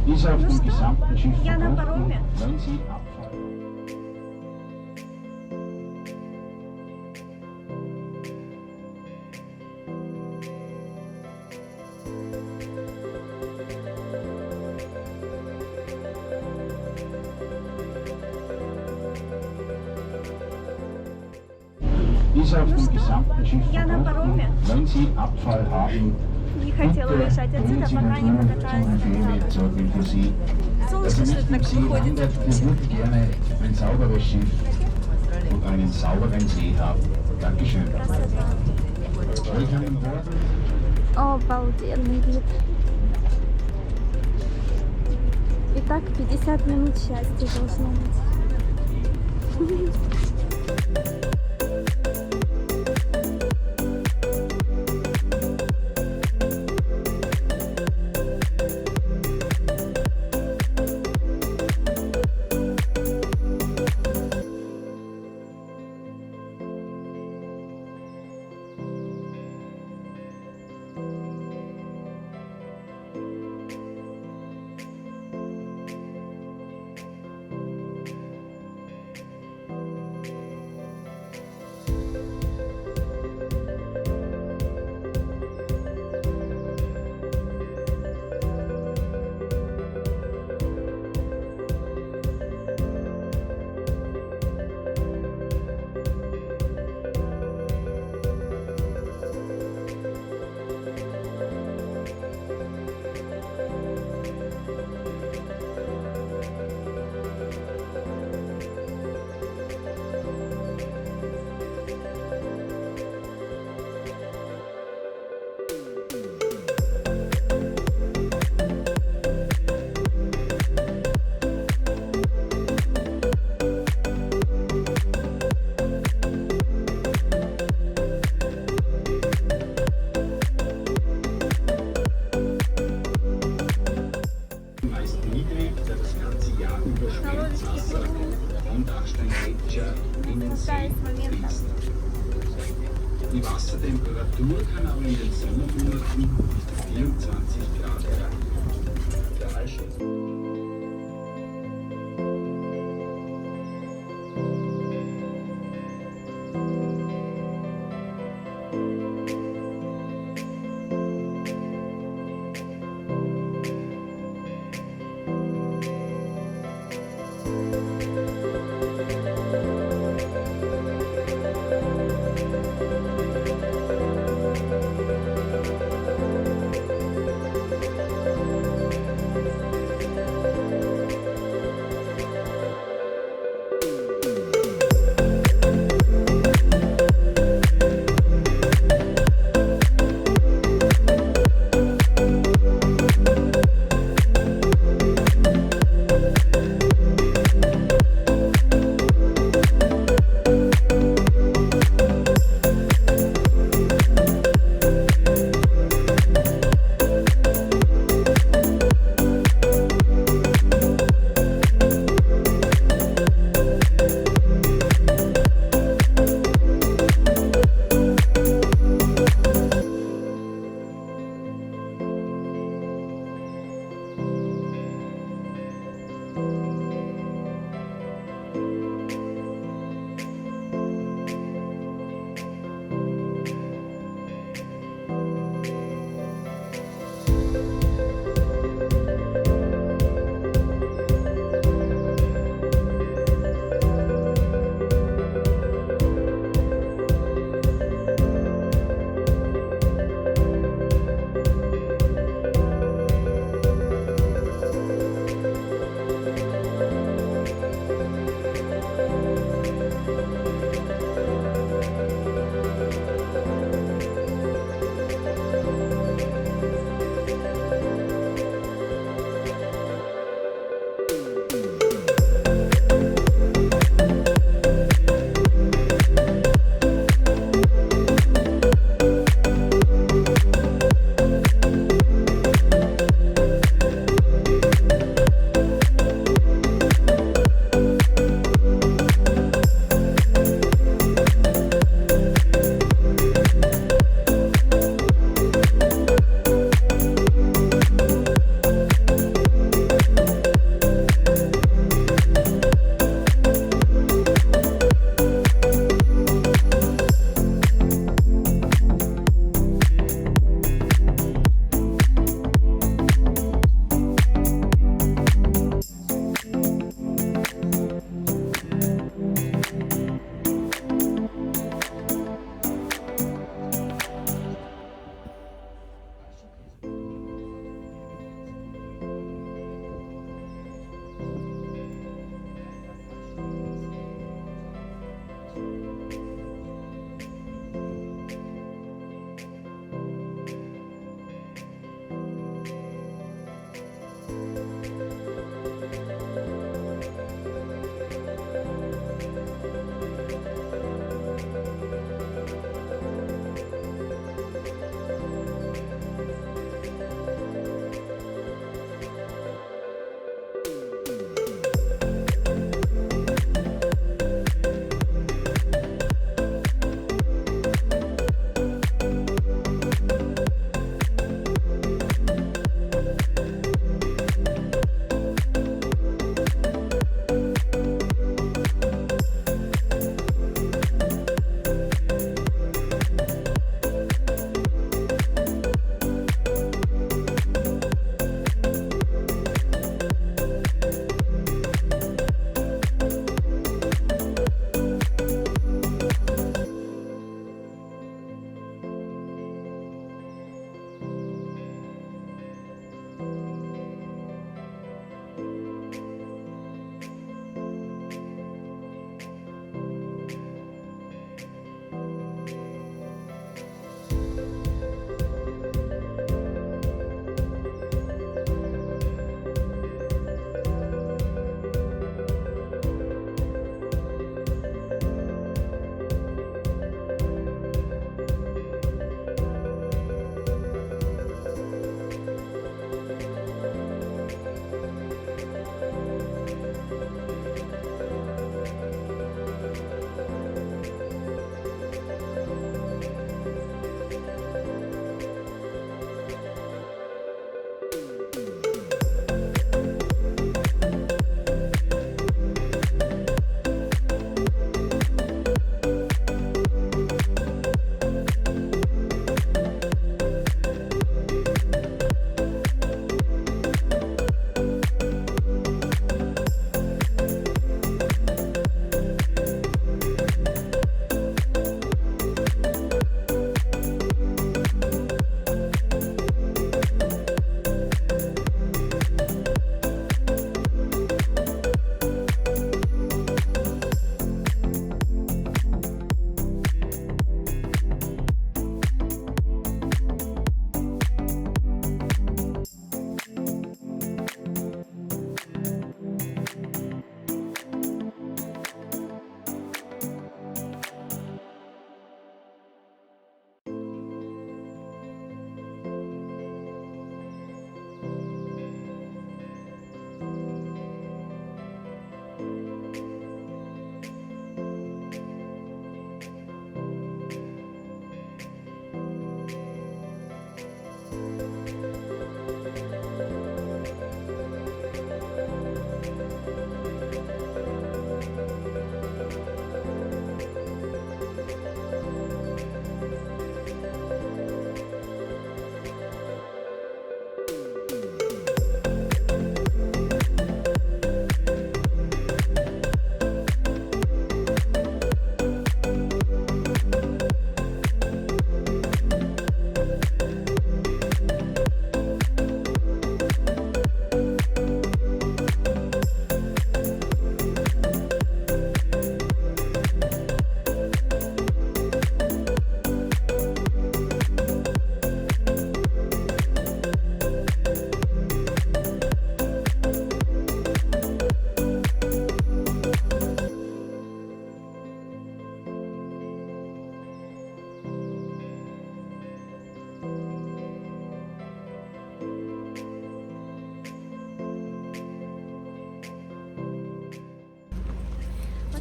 ist auf dem gesamten Schiff Я на verboten, пароме. wenn Sie abfahren. Ist auf dem gesamten Schiff Я на verboten, пароме. wenn Sie Abfall haben. Не хотела уезжать отсюда, пока не покатаюсь на катере. Солнце что так выходит. Wir würden gerne ein sauberes Schiff und einen sauberen See haben. Dankeschön. Красота. Willkommen an Bord. Обалденный вид. Итак, 50 минут счастья должно быть. Die Wassertemperatur kann aber in den Sommermonaten 24 Grad erreichen. Der Eisschutz.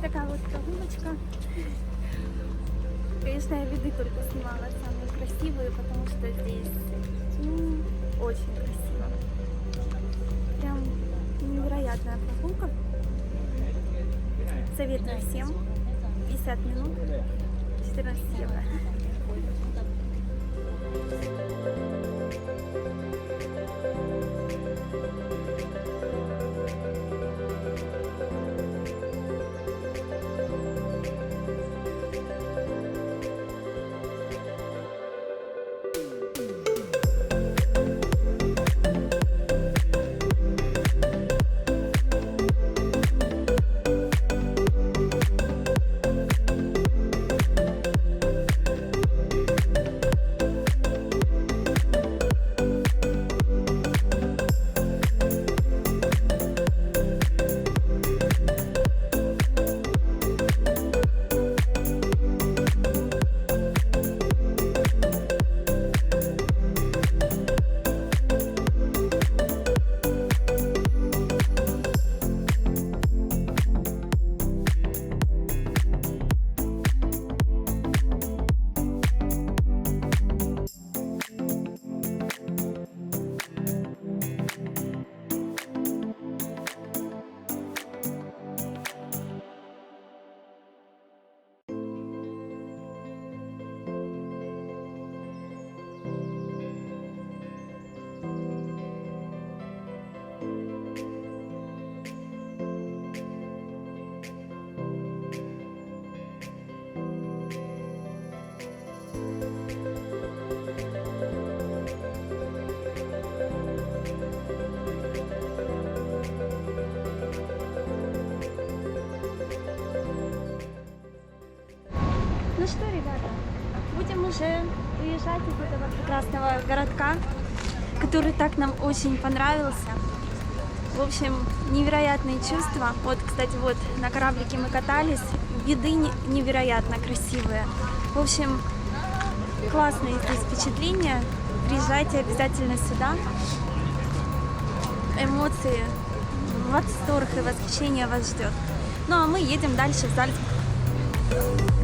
Вот такая вот прогулочка. Конечно, я виды только снимала самые красивые, потому что здесь очень красиво. Прям невероятная прогулка. Советую всем. 50 минут, 14 евро. Ну что, ребята, будем уже уезжать из этого прекрасного городка, который так нам очень понравился. В общем, невероятные чувства. Вот, кстати, вот на кораблике мы катались, виды невероятно красивые. В общем, классные здесь впечатления. Приезжайте обязательно сюда. Эмоции, восторг и восхищение вас ждет. Ну а мы едем дальше в Зальцбург.